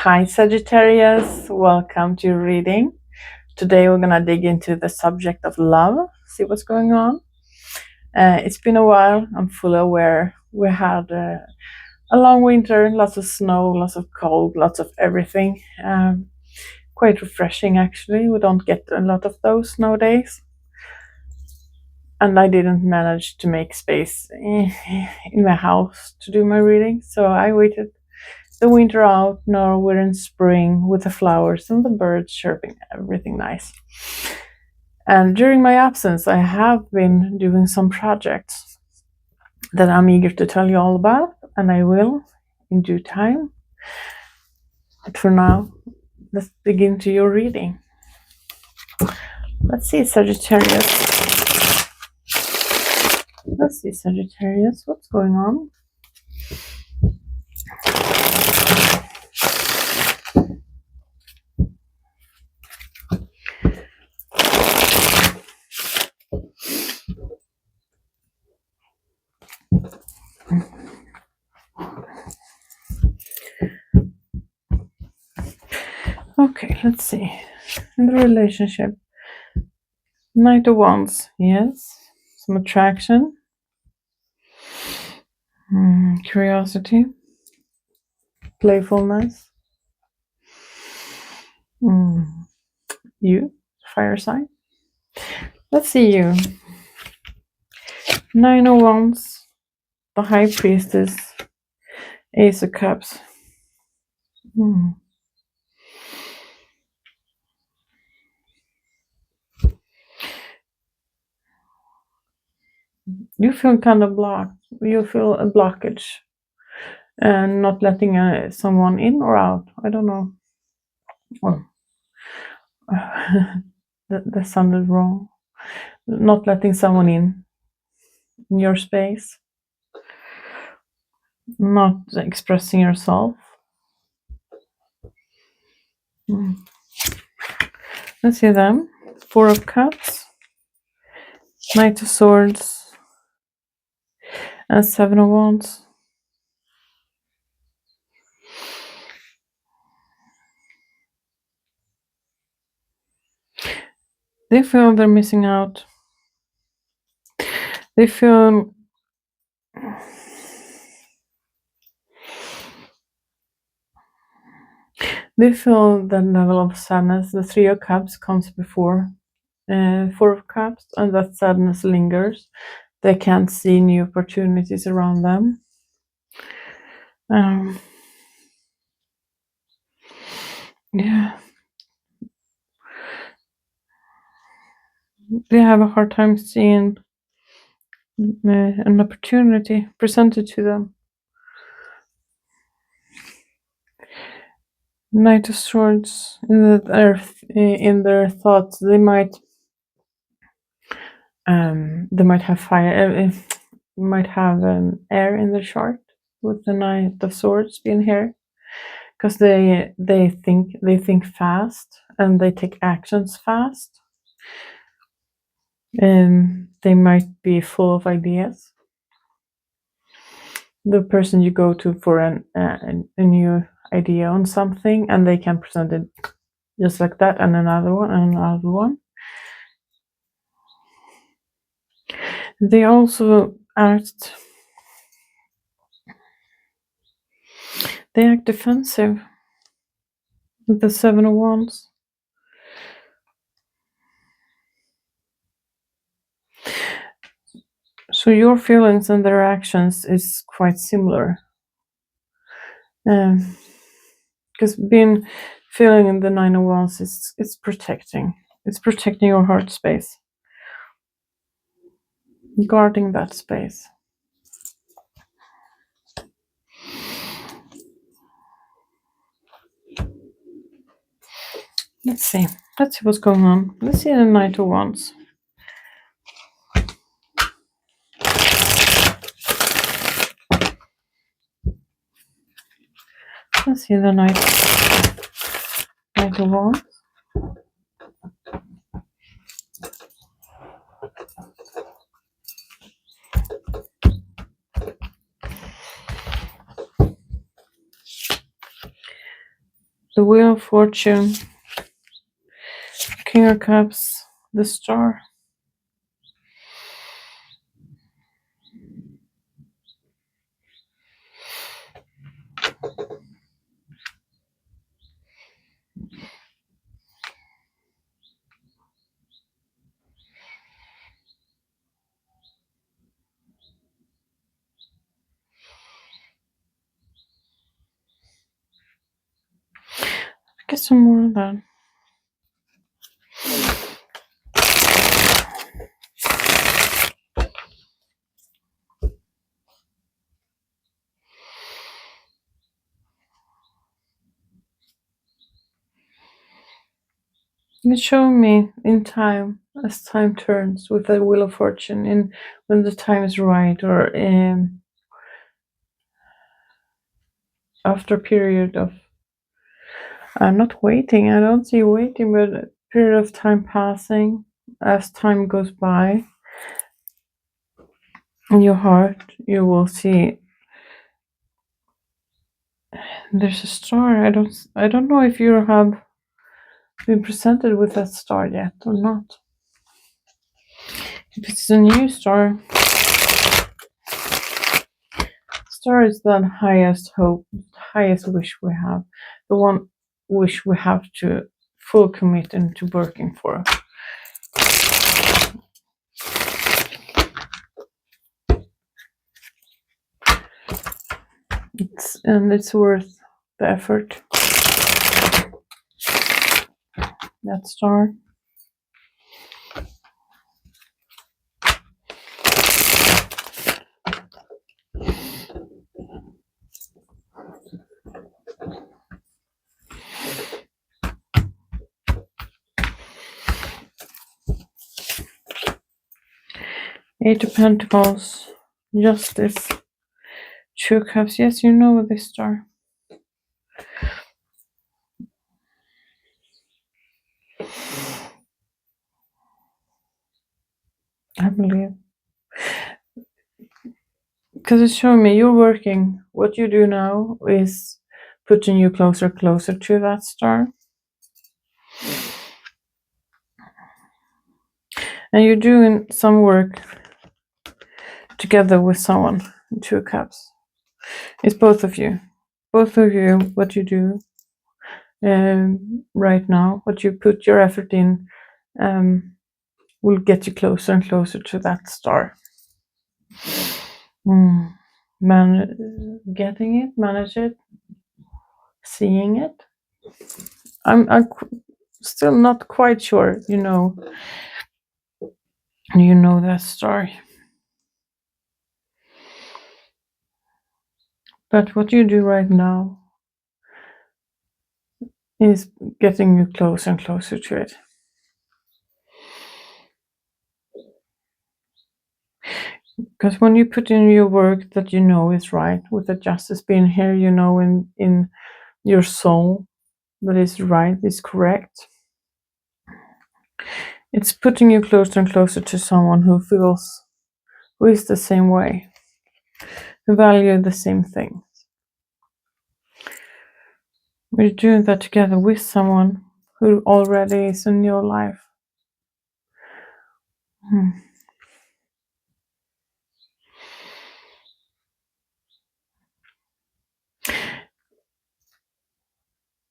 Hi Sagittarius, welcome to your reading. Today we're gonna dig into the subject of love, see what's going on. It's been a while, I'm fully aware. We had a long winter, lots of snow, lots of cold, lots of everything. Quite refreshing actually, we don't get a lot of those nowadays. And I didn't manage to make space in my house to do my reading, so I waited the winter out. Now we're in spring with the flowers and the birds chirping, everything nice. And during my absence, I have been doing some projects that I'm eager to tell you all about, and I will in due time. But for now, let's begin to your reading. Let's see, Sagittarius. Let's see, Sagittarius, what's going on? Okay, let's see. In the relationship, Knight of Wands, yes, some attraction, curiosity, playfulness. You, fire sign. Let's see you. 9 of Wands, the High Priestess, Ace of Cups. You feel kind of blocked. You feel a blockage and not letting someone in or out. I don't know. Well, that sounded wrong. Not letting someone in your space. Not expressing yourself. Let's see them. 4 of Cups, Knight of Swords, and 7 of Wands. They feel they're missing out. They feel that level of sadness. The 3 of Cups comes before 4 of Cups, and that sadness lingers. They can't see new opportunities around them. Yeah. They have a hard time seeing an opportunity presented to them. Knight of Swords, in their thoughts, they might have fire, might have air in their chart with the Knight of Swords being here, because they think fast and they take actions fast. They might be full of ideas. The person you go to for a new idea on something, and they can present it just like that, and another one and another one. They also act defensive with the 7 of Wands. So your feelings and their actions is quite similar. Because feeling in the 9 of Wands it's protecting. It's protecting your heart space. Guarding that space. Let's see what's going on. Let's see the Knight of Wands. Let's see the Knight of Wands. The Wheel of Fortune, King of Cups, the Star. Get some more of that. It showed me in time, as time turns, with the Wheel of Fortune, in when the time is right, or after a period of not waiting. I don't see waiting, but a period of time passing. As time goes by, in your heart, you will see there's a star. I don't know if you have been presented with that star yet or not. If it's a new star, star is the highest hope, highest wish we have, the one wish we have to full commit into working for. It's worth the effort. That star. Eight of Pentacles, Justice, Two of Cups. Yes, you know this star. I believe. Because it's showing me you're working. What you do now is putting you closer to that star. And you're doing some work together with someone. Two of Cups. It's both of you. Both of you, what you do right now, what you put your effort in, will get you closer and closer to that star. Getting it, manage it, seeing it. I'm still not quite sure, you know that star. But what you do right now is getting you closer and closer to it. Because when you put in your work that you know is right, with the justice being here, you know in your soul that is right, is correct. It's putting you closer and closer to someone who is the same way, who value the same thing. We're doing that together with someone who already is in your life.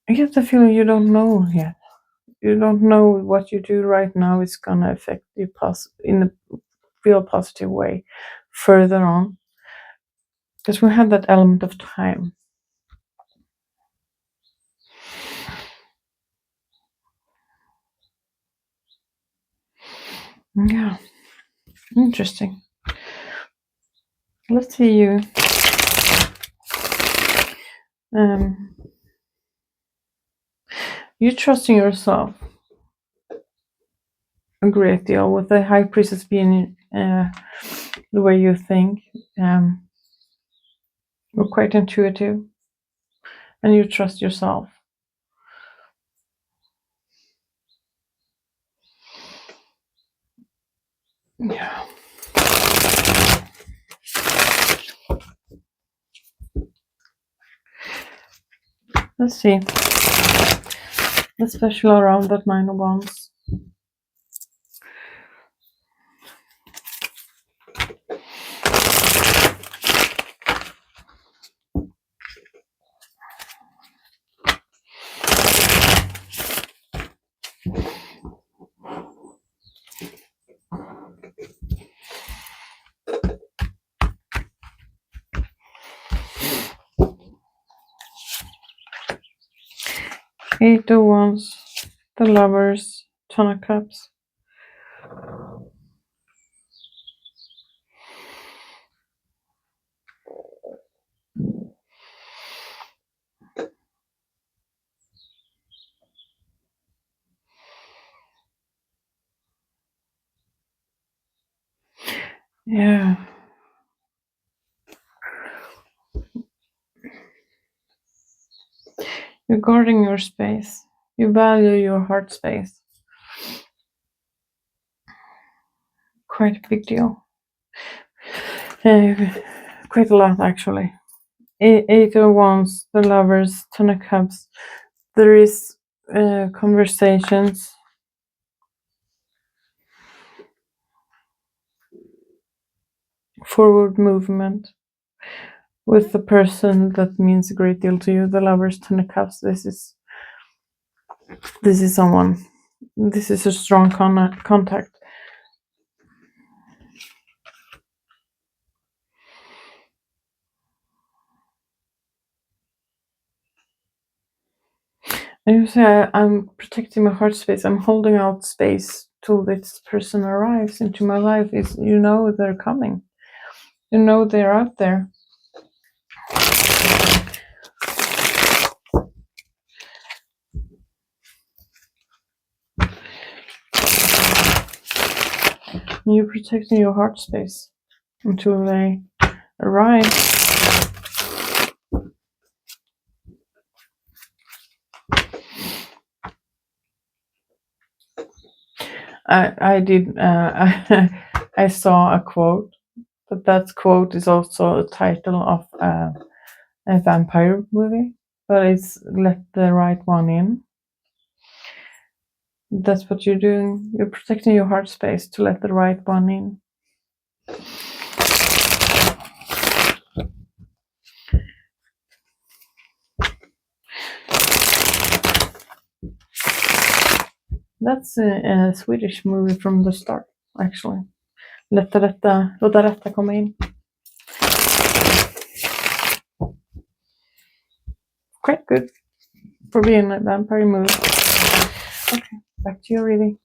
I get the feeling you don't know yet. You don't know what you do right now is gonna affect you in a real positive way further on. Because we have that element of time. Yeah. Interesting. Let's see you. You trusting yourself a great deal, with the High Priestess being the way you think. You're quite intuitive, and you trust yourself. Yeah. Let's see. especially around that 9 of Wands. Eight of Wands, the Lovers, Ten of Cups. Yeah. You're guarding your space. You value your heart space. Quite a big deal. Quite a lot, actually. Eight of Wands, the Lovers, Ten of Cups. There is conversations. Forward movement with the person that means a great deal to you. The Lovers, Ten of Cups. This is someone. This is a strong contact. And you say, I'm protecting my heart space. I'm holding out space till this person arrives into my life. Is they're coming. They're out there. And you're protecting your heart space until they arrive. I did. I saw a quote, but that quote is also a title of a vampire movie. But it's "Let the Right One In." That's what you're doing. You're protecting your heart space to let the right one in. That's a Swedish movie from the start, actually. Låta rätta komma in. Quite good for being a vampire movie. Okay, back to your reading.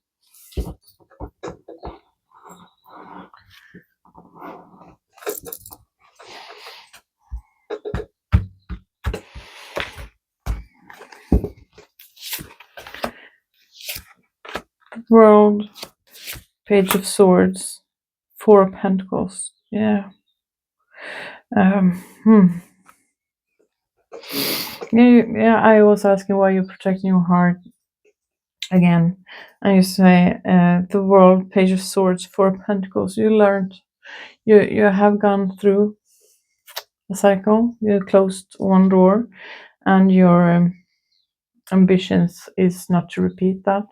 World, Page of Swords, Four of Pentacles. Yeah. Yeah, I was asking why you're protecting your heart again. And you say, the World, Page of Swords, Four of Pentacles. You learned, you have gone through a cycle. You closed one door, and your ambitions is not to repeat that.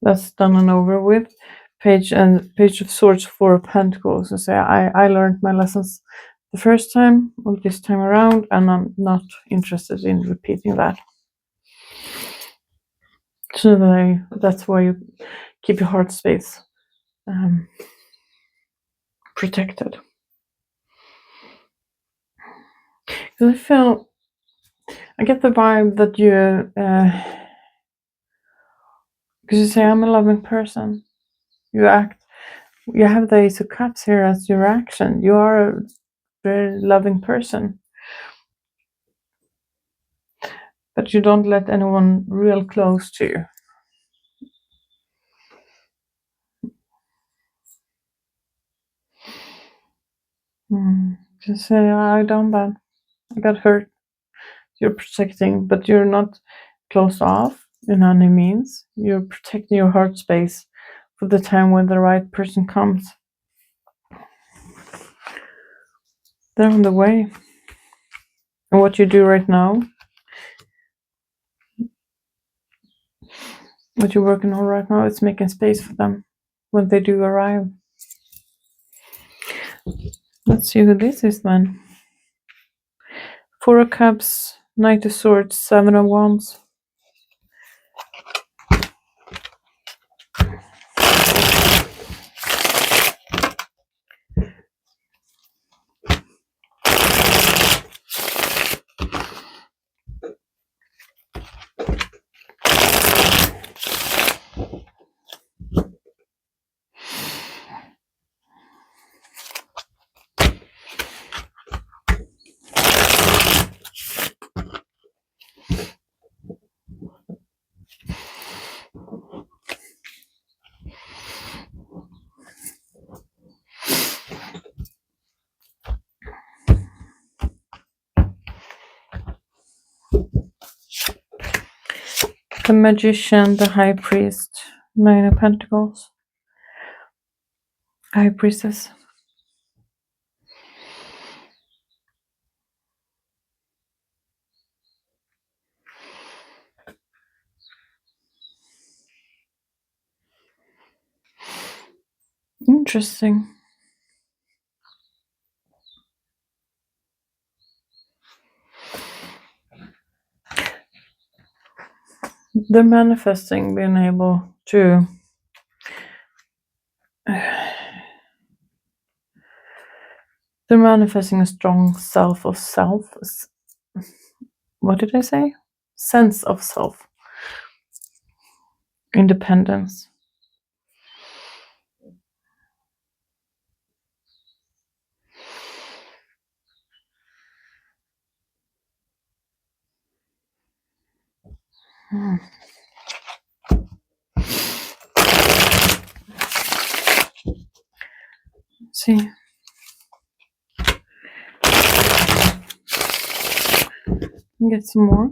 That's done and over with. Page of Swords, Four of Pentacles. You say, I learned my lessons the first time, or this time around, and I'm not interested in repeating that. So that's why you keep your heart space protected. Because I get the vibe that because you say, I'm a loving person. You have the Ace of Cups here as your action. You are a very loving person. But you don't let anyone real close to you. Just say, I done that. I got hurt. You're protecting, but you're not closed off in any means. You're protecting your heart space for the time when the right person comes. They're on the way. And what you do right now what you're working on right now is making space for them when they do arrive. Let's see who this is then. Four of Cups, Knight of Swords, Seven of Wands. The Magician, the High Priest, Nine of Pentacles, High Priestess. Interesting. They're manifesting being able to they're manifesting a strong self of self. What did I say? Sense of self. Independence. See. Get some more.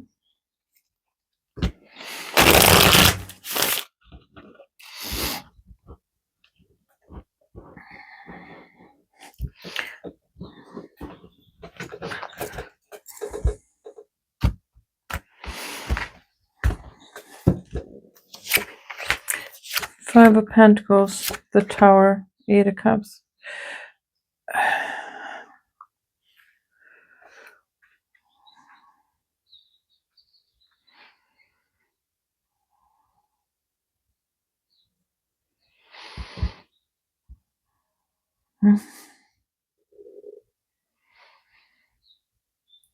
Five of Pentacles, the Tower, Eight of Cups.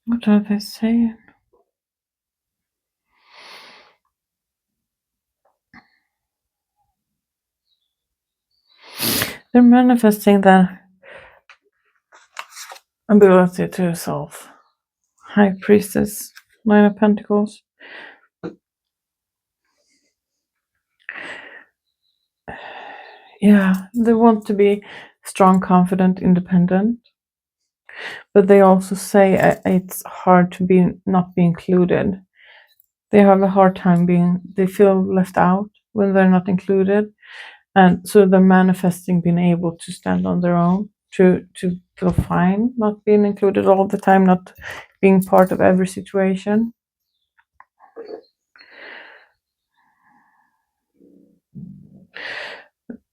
What are they saying? They're manifesting that ability to self. High Priestess, Nine of Pentacles. Yeah, they want to be strong, confident, independent. But they also say it's hard to not be included. They have a hard time they feel left out when they're not included. And so they're manifesting being able to stand on their own, to feel fine, not being included all the time, not being part of every situation.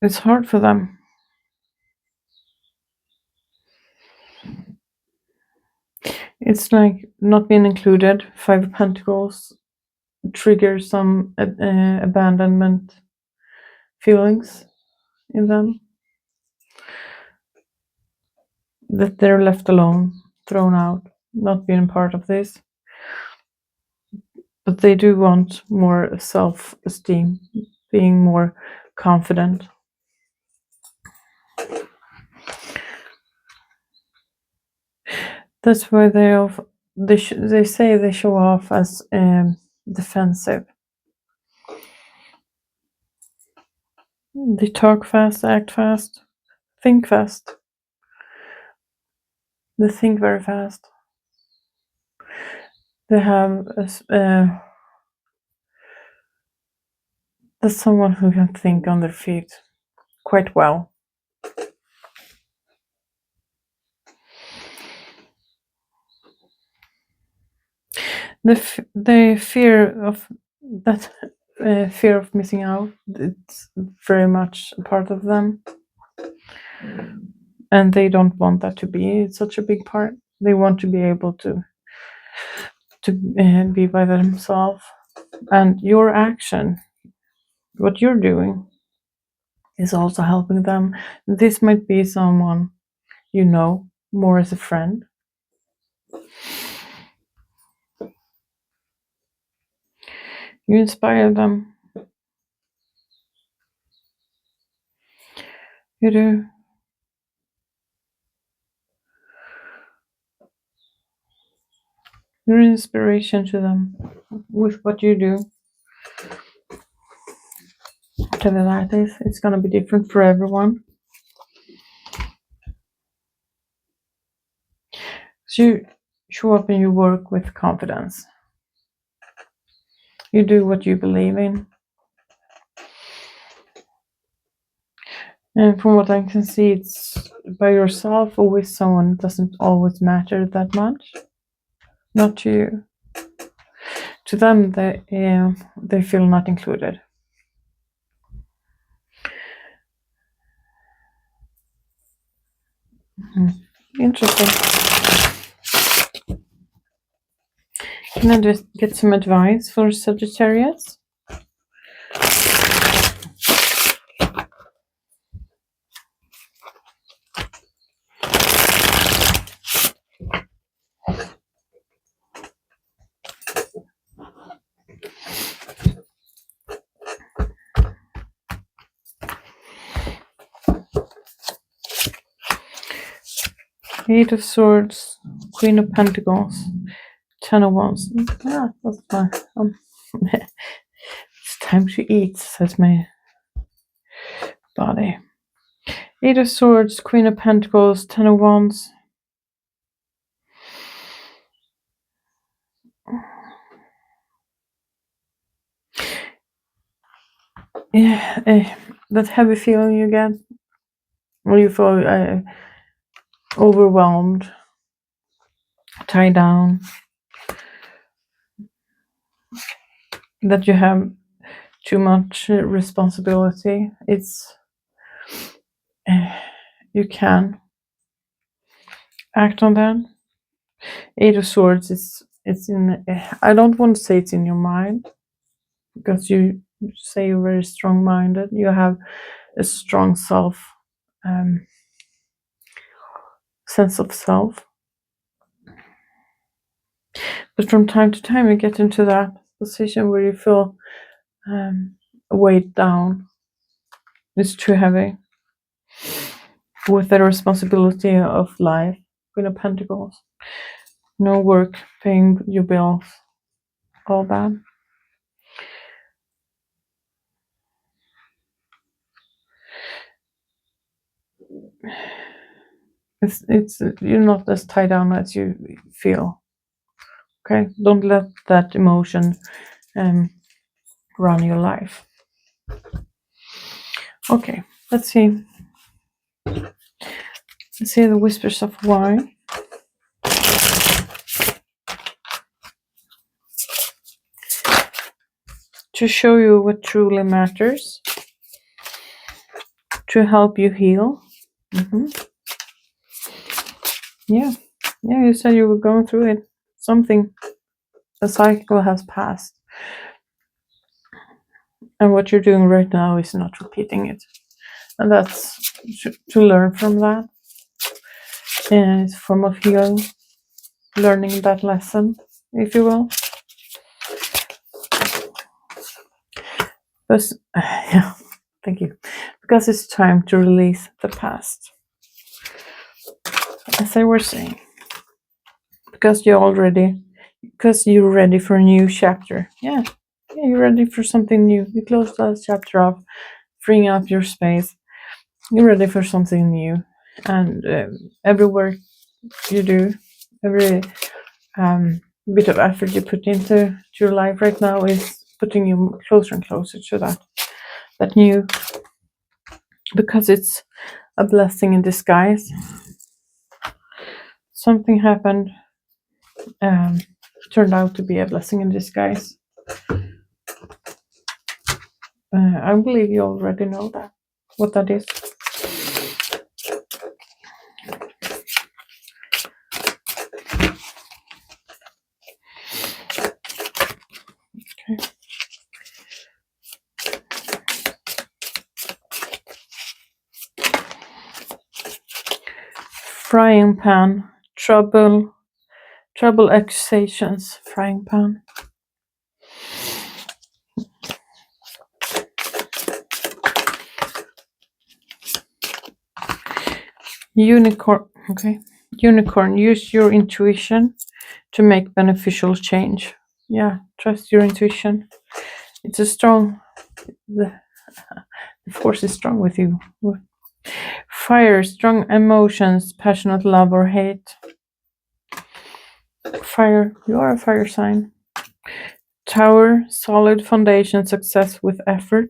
It's hard for them. It's like not being included. Five of Pentacles triggers some abandonment feelings in them. That they're left alone, thrown out, not being part of this. But they do want more self-esteem, being more confident. That's why they say they show off as defensive. They talk fast, act fast, think fast. They think very fast. They have that's someone who can think on their feet quite well. The fear of that fear of missing out. It's very much a part of them, and they don't want that to be such a big part. They want to be able to be by themselves, and your action, what you're doing, is also helping them. This might be someone you know more as a friend. You inspire them. You do. You're an inspiration to them with what you do. Whatever that is, it's going to be different for everyone. So you show up and you work with confidence. You do what you believe in. And from what I can see, it's by yourself or with someone doesn't always matter that much. Not to you. To them, they feel not included. Interesting. Can I just get some advice for Sagittarius? Eight of Swords, Queen of Pentacles, Ten of Wands. Yeah, that's fine. It's time to eat, says my body. Eight of Swords, Queen of Pentacles, Ten of Wands. Yeah, that heavy feeling you get when you feel overwhelmed, tied down, that you have too much responsibility. It's you can act on that. Eight of Swords is it's in. I don't want to say it's in your mind because you say you're very strong-minded. You have a strong sense of self. But from time to time, you get into that position where you feel weighed down. It's too heavy with the responsibility of life. Queen of Pentacles. No work, paying your bills, all that. It's you're not as tied down as you feel. Okay, don't let that emotion run your life. Okay, let's see. Let's see the whispers of why. To show you what truly matters. To help you heal. Yeah, you said you were going through it. Something, a cycle has passed. And what you're doing right now is not repeating it. And that's to learn from that. And it's a form of healing, learning that lesson, if you will. But, yeah, thank you. Because it's time to release the past. As I was saying. Because you're ready for a new chapter. Yeah, you're ready for something new. You close that chapter off, freeing up your space. You're ready for something new. And every work you do, every bit of effort you put into your life right now is putting you closer and closer to that new, because it's a blessing in disguise. Something happened, turned out to be a blessing in disguise. I believe you already know that, what that is. Okay. Frying pan, trouble accusations, frying pan. Unicorn, okay. Unicorn, use your intuition to make beneficial change. Yeah, trust your intuition. It's a strong, the force is strong with you. Fire, strong emotions, passionate love or hate. Fire, you are a fire sign. Tower, solid foundation, success with effort.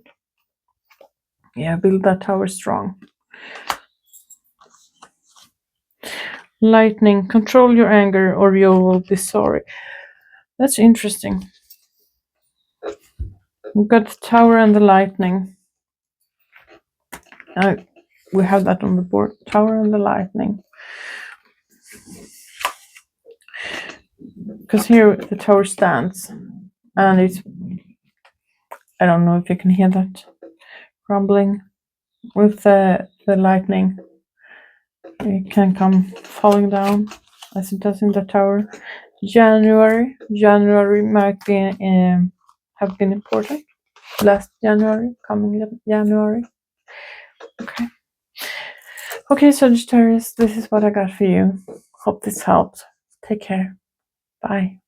Yeah, build that tower strong. Lightning, control your anger or you will be sorry. That's interesting. We've got the tower and the lightning. We have that on the board. Tower and the lightning. Because here the tower stands and it's, I don't know if you can hear that rumbling with the lightning. It can come falling down as it does in the tower. January might be have been important. Last January, coming January. Okay, Sagittarius, this is what I got for you. Hope this helped. Take care. Bye.